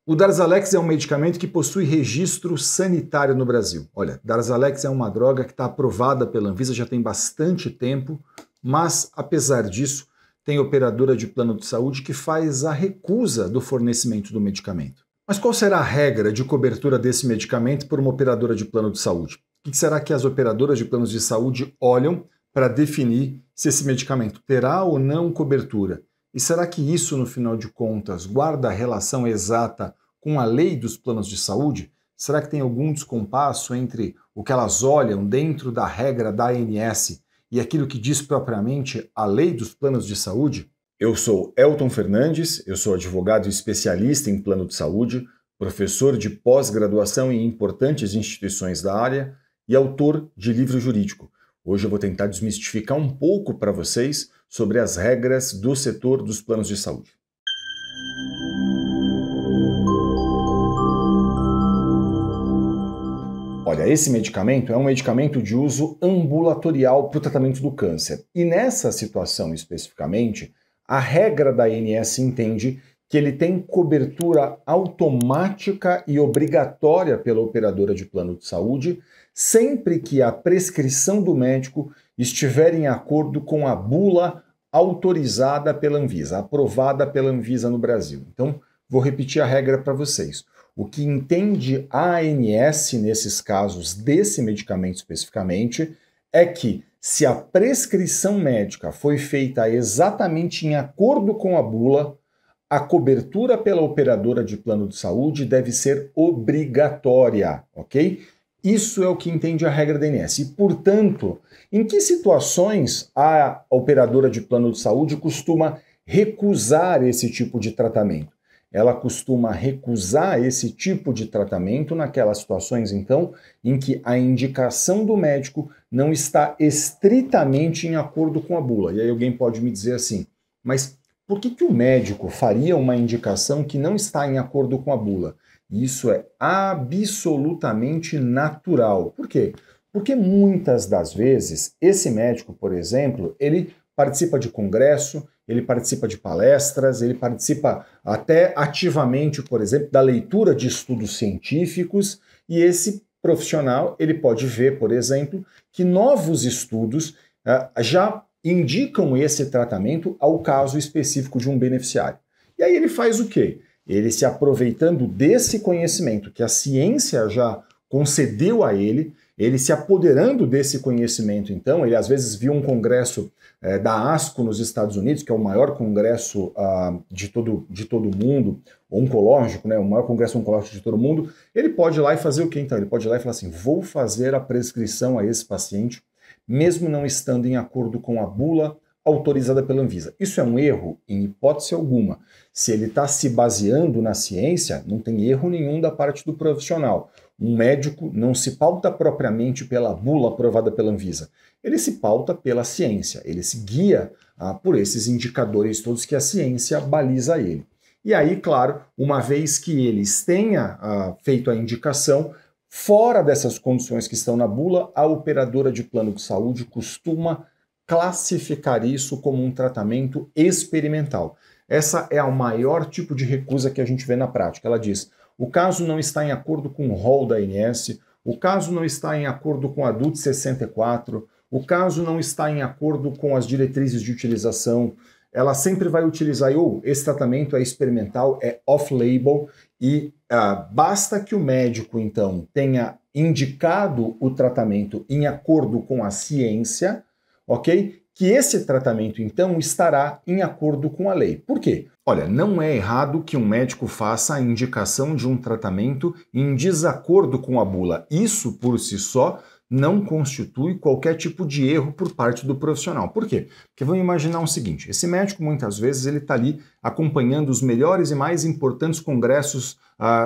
O Darzalex é um medicamento que possui registro sanitário no Brasil. Olha, Darzalex é uma droga que está aprovada pela Anvisa já tem bastante tempo, mas, apesar disso, tem operadora de plano de saúde que faz a recusa do fornecimento do medicamento. Mas qual será a regra de cobertura desse medicamento por uma operadora de plano de saúde? O que será que as operadoras de planos de saúde olham para definir se esse medicamento terá ou não cobertura? E será que isso, no final de contas, guarda a relação exata com a lei dos planos de saúde? Será que tem algum descompasso entre o que elas olham dentro da regra da ANS e aquilo que diz propriamente a lei dos planos de saúde? Eu sou Elton Fernandes, eu sou advogado especialista em plano de saúde, professor de pós-graduação em importantes instituições da área e autor de livro jurídico. Hoje eu vou tentar desmistificar um pouco para vocês sobre as regras do setor dos planos de saúde. Olha, esse medicamento é um medicamento de uso ambulatorial para o tratamento do câncer. E nessa situação especificamente, a regra da ANS entende que ele tem cobertura automática e obrigatória pela operadora de plano de saúde, sempre que a prescrição do médico estiver em acordo com a bula autorizada pela Anvisa, aprovada pela Anvisa no Brasil. Então, vou repetir a regra para vocês. O que entende a ANS nesses casos desse medicamento especificamente é que se a prescrição médica foi feita exatamente em acordo com a bula, a cobertura pela operadora de plano de saúde deve ser obrigatória, ok? Isso é o que entende a regra da ANS. E, portanto, em que situações a operadora de plano de saúde costuma recusar esse tipo de tratamento? Ela costuma recusar esse tipo de tratamento naquelas situações, então, em que a indicação do médico não está estritamente em acordo com a bula. E aí alguém pode me dizer assim, mas por que o médico faria uma indicação que não está em acordo com a bula? Isso é absolutamente natural. Por quê? Porque muitas das vezes esse médico, por exemplo, ele participa de congresso, ele participa de palestras, ele participa até ativamente, por exemplo, da leitura de estudos científicos, e esse profissional ele pode ver, por exemplo, que novos estudos já indicam esse tratamento ao caso específico de um beneficiário. E aí ele faz o quê? Ele, se aproveitando desse conhecimento que a ciência já concedeu a ele se apoderando desse conhecimento, então, ele às vezes viu um congresso da ASCO nos Estados Unidos, que é o maior congresso de todo o mundo, oncológico, né, o maior congresso oncológico de todo o mundo, ele pode ir lá e fazer o quê, então? Ele pode ir lá e falar assim, vou fazer a prescrição a esse paciente, mesmo não estando em acordo com a bula autorizada pela Anvisa. Isso é um erro? Em hipótese alguma. Se ele está se baseando na ciência, não tem erro nenhum da parte do profissional. Um médico não se pauta propriamente pela bula aprovada pela Anvisa. Ele se pauta pela ciência, ele se guia por esses indicadores todos que a ciência baliza ele. E aí, claro, uma vez que eles tenha feito a indicação, fora dessas condições que estão na bula, a operadora de plano de saúde costuma classificar isso como um tratamento experimental. Essa é o maior tipo de recusa que a gente vê na prática. Ela diz, o caso não está em acordo com o rol da ANS, o caso não está em acordo com a DUT 64, o caso não está em acordo com as diretrizes de utilização, ela sempre vai utilizar, esse tratamento é experimental, é off-label, e basta que o médico, então, tenha indicado o tratamento em acordo com a ciência, ok? Que esse tratamento, então, estará em acordo com a lei. Por quê? Olha, não é errado que um médico faça a indicação de um tratamento em desacordo com a bula. Isso, por si só, não constitui qualquer tipo de erro por parte do profissional. Por quê? Porque vamos imaginar o seguinte, esse médico, muitas vezes, ele está ali acompanhando os melhores e mais importantes congressos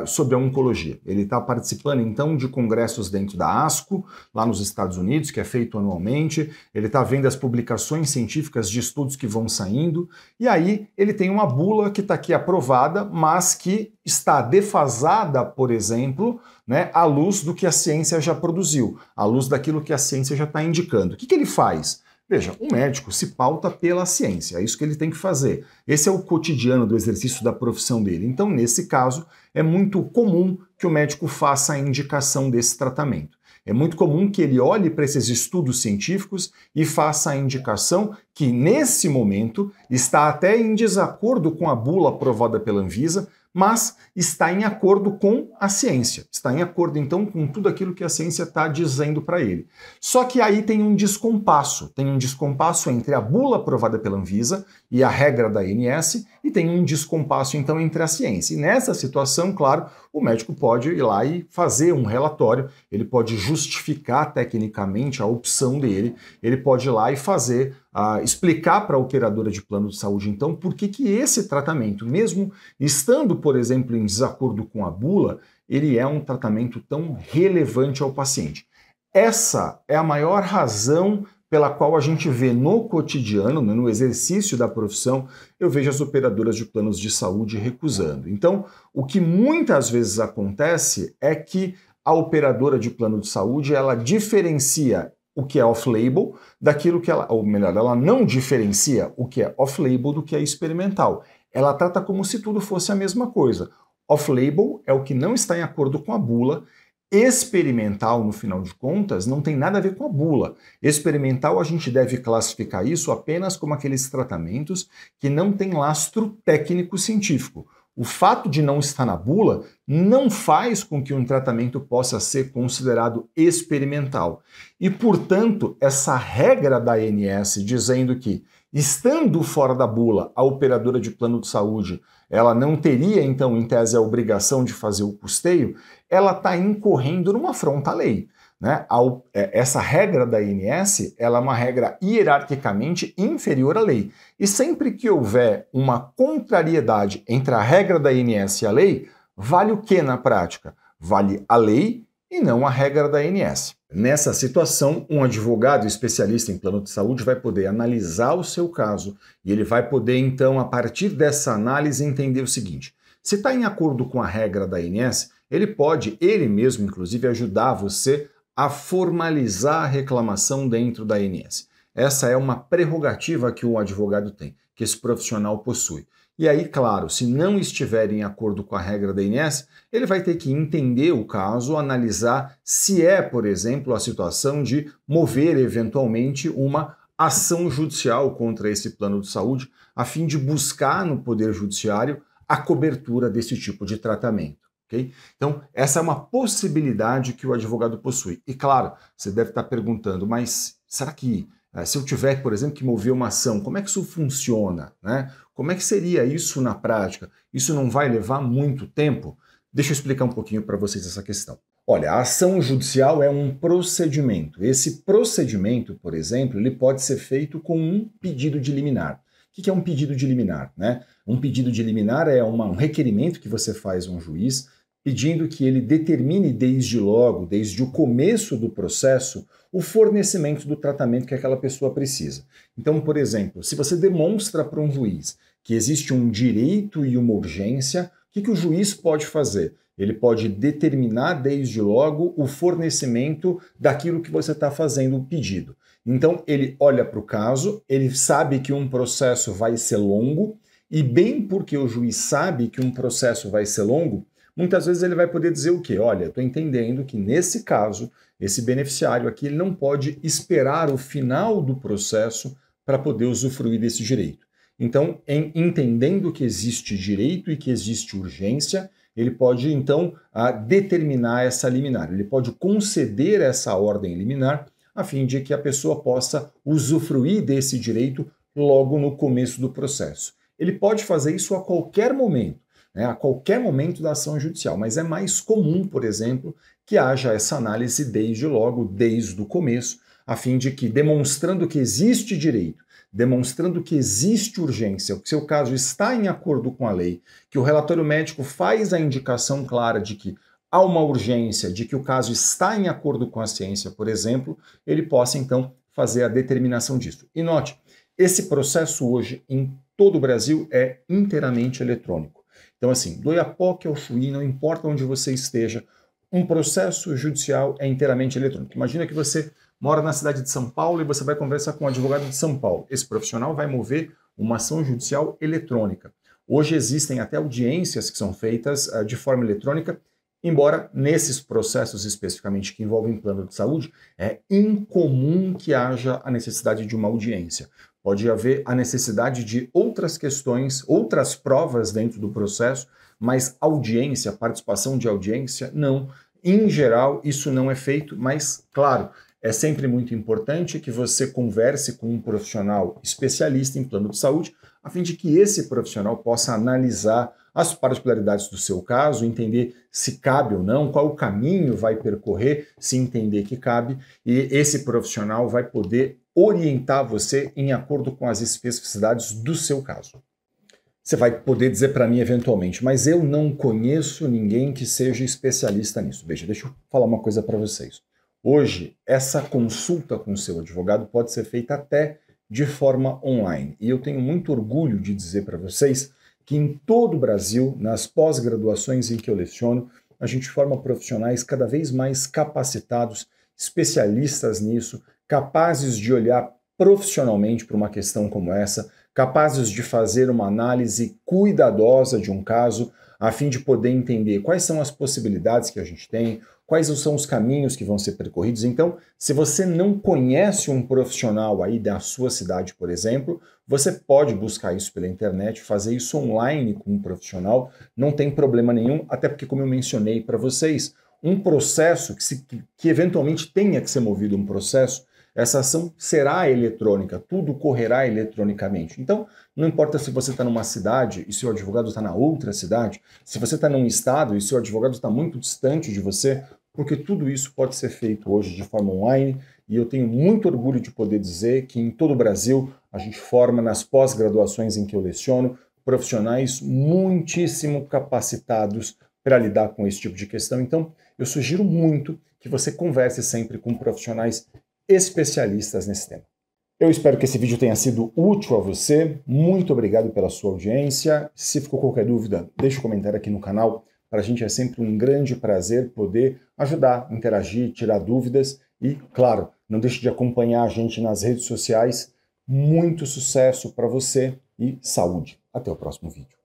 sobre a oncologia. Ele está participando, então, de congressos dentro da ASCO, lá nos Estados Unidos, que é feito anualmente, ele está vendo as publicações científicas de estudos que vão saindo, e aí ele tem uma bula que está aqui aprovada, mas que está defasada, por exemplo, né, à luz do que a ciência já produziu, à luz daquilo que a ciência já está indicando. O que ele faz? Veja, o médico se pauta pela ciência, é isso que ele tem que fazer. Esse é o cotidiano do exercício da profissão dele. Então, nesse caso, é muito comum que o médico faça a indicação desse tratamento. É muito comum que ele olhe para esses estudos científicos e faça a indicação que, nesse momento, está até em desacordo com a bula aprovada pela Anvisa, mas está em acordo com a ciência. Está em acordo, então, com tudo aquilo que a ciência está dizendo para ele. Só que aí tem um descompasso. Tem um descompasso entre a bula aprovada pela Anvisa e a regra da ANS, e tem um descompasso, então, entre a ciência. E nessa situação, claro, o médico pode ir lá e fazer um relatório, ele pode justificar tecnicamente a opção dele, ele pode ir lá e fazer, explicar para a operadora de plano de saúde, então, por que esse tratamento, mesmo estando, por exemplo, em desacordo com a bula, ele é um tratamento tão relevante ao paciente. Essa é a maior razão pela qual a gente vê no cotidiano, no exercício da profissão, eu vejo as operadoras de planos de saúde recusando. Então, o que muitas vezes acontece é que a operadora de plano de saúde, ela diferencia o que é off-label daquilo que ela, ou melhor, ela não diferencia o que é off-label do que é experimental. Ela trata como se tudo fosse a mesma coisa. Off-label é o que não está em acordo com a bula. Experimental, no final de contas, não tem nada a ver com a bula. Experimental, a gente deve classificar isso apenas como aqueles tratamentos que não têm lastro técnico-científico. O fato de não estar na bula não faz com que um tratamento possa ser considerado experimental. E, portanto, essa regra da ANS dizendo que, estando fora da bula, a operadora de plano de saúde, ela não teria, então, em tese, a obrigação de fazer o custeio, ela está incorrendo numa afronta à lei. Né? Essa regra da ANS, ela é uma regra hierarquicamente inferior à lei. E sempre que houver uma contrariedade entre a regra da ANS e a lei, vale o que na prática? Vale a lei e não a regra da ANS. Nessa situação, um advogado especialista em plano de saúde vai poder analisar o seu caso e ele vai poder, então, a partir dessa análise, entender o seguinte: se está em acordo com a regra da ANS, ele pode, ele mesmo, inclusive, ajudar você a formalizar a reclamação dentro da ANS. Essa é uma prerrogativa que o advogado tem, que esse profissional possui. E aí, claro, se não estiver em acordo com a regra da ANS, ele vai ter que entender o caso, analisar se é, por exemplo, a situação de mover eventualmente uma ação judicial contra esse plano de saúde, a fim de buscar no Poder Judiciário a cobertura desse tipo de tratamento. Okay? Então, essa é uma possibilidade que o advogado possui. E claro, você deve estar perguntando, mas será que se eu tiver, por exemplo, que mover uma ação, como é que isso funciona? Né? Como é que seria isso na prática? Isso não vai levar muito tempo? Deixa eu explicar um pouquinho para vocês essa questão. Olha, a ação judicial é um procedimento. Esse procedimento, por exemplo, ele pode ser feito com um pedido de liminar. O que é um pedido de liminar? Né? Um pedido de liminar é um requerimento que você faz a um juiz pedindo que ele determine desde logo, desde o começo do processo, o fornecimento do tratamento que aquela pessoa precisa. Então, por exemplo, se você demonstra para um juiz que existe um direito e uma urgência, o que o juiz pode fazer? Ele pode determinar desde logo o fornecimento daquilo que você está fazendo o pedido. Então, ele olha para o caso, ele sabe que um processo vai ser longo, e bem porque o juiz sabe que um processo vai ser longo, muitas vezes ele vai poder dizer o quê? Olha, estou entendendo que nesse caso, esse beneficiário aqui ele não pode esperar o final do processo para poder usufruir desse direito. Então, entendendo que existe direito e que existe urgência, ele pode, então, determinar essa liminar. Ele pode conceder essa ordem liminar a fim de que a pessoa possa usufruir desse direito logo no começo do processo. Ele pode fazer isso a qualquer momento, né, a qualquer momento da ação judicial, mas é mais comum, por exemplo, que haja essa análise desde logo, desde o começo, a fim de que, demonstrando que existe direito, demonstrando que existe urgência, que seu caso está em acordo com a lei, que o relatório médico faz a indicação clara de que há uma urgência, de que o caso está em acordo com a ciência, por exemplo, ele possa, então, fazer a determinação disso. E note, esse processo hoje, em todo o Brasil, é inteiramente eletrônico. Então, assim, do Oiapoque ao Chuí, não importa onde você esteja, um processo judicial é inteiramente eletrônico. Imagina que você mora na cidade de São Paulo e você vai conversar com um advogado de São Paulo. Esse profissional vai mover uma ação judicial eletrônica. Hoje existem até audiências que são feitas de forma eletrônica, embora nesses processos especificamente que envolvem plano de saúde, é incomum que haja a necessidade de uma audiência. Pode haver a necessidade de outras questões, outras provas dentro do processo, mas audiência, participação de audiência, não. Em geral, isso não é feito, mas, claro, é sempre muito importante que você converse com um profissional especialista em plano de saúde, a fim de que esse profissional possa analisar as particularidades do seu caso, entender se cabe ou não, qual o caminho vai percorrer, se entender que cabe, e esse profissional vai poder orientar você em acordo com as especificidades do seu caso. Você vai poder dizer para mim eventualmente, mas eu não conheço ninguém que seja especialista nisso. Veja, deixa eu falar uma coisa para vocês. Hoje, essa consulta com o seu advogado pode ser feita até de forma online. E eu tenho muito orgulho de dizer para vocês que em todo o Brasil, nas pós-graduações em que eu leciono, a gente forma profissionais cada vez mais capacitados, especialistas nisso, capazes de olhar profissionalmente para uma questão como essa, capazes de fazer uma análise cuidadosa de um caso, a fim de poder entender quais são as possibilidades que a gente tem, quais são os caminhos que vão ser percorridos. Então, se você não conhece um profissional aí da sua cidade, por exemplo, você pode buscar isso pela internet, fazer isso online com um profissional, não tem problema nenhum, até porque, como eu mencionei para vocês, um processo que eventualmente tenha que ser movido um processo, essa ação será eletrônica, tudo correrá eletronicamente. Então, não importa se você está numa cidade e seu advogado está na outra cidade, se você está num estado e seu advogado está muito distante de você, porque tudo isso pode ser feito hoje de forma online, e eu tenho muito orgulho de poder dizer que em todo o Brasil a gente forma nas pós-graduações em que eu leciono profissionais muitíssimo capacitados para lidar com esse tipo de questão. Então, eu sugiro muito que você converse sempre com profissionais especialistas nesse tema. Eu espero que esse vídeo tenha sido útil a você. Muito obrigado pela sua audiência. Se ficou qualquer dúvida, deixe um comentário aqui no canal. Para a gente é sempre um grande prazer poder ajudar, interagir, tirar dúvidas e, claro, não deixe de acompanhar a gente nas redes sociais. Muito sucesso para você e saúde. Até o próximo vídeo.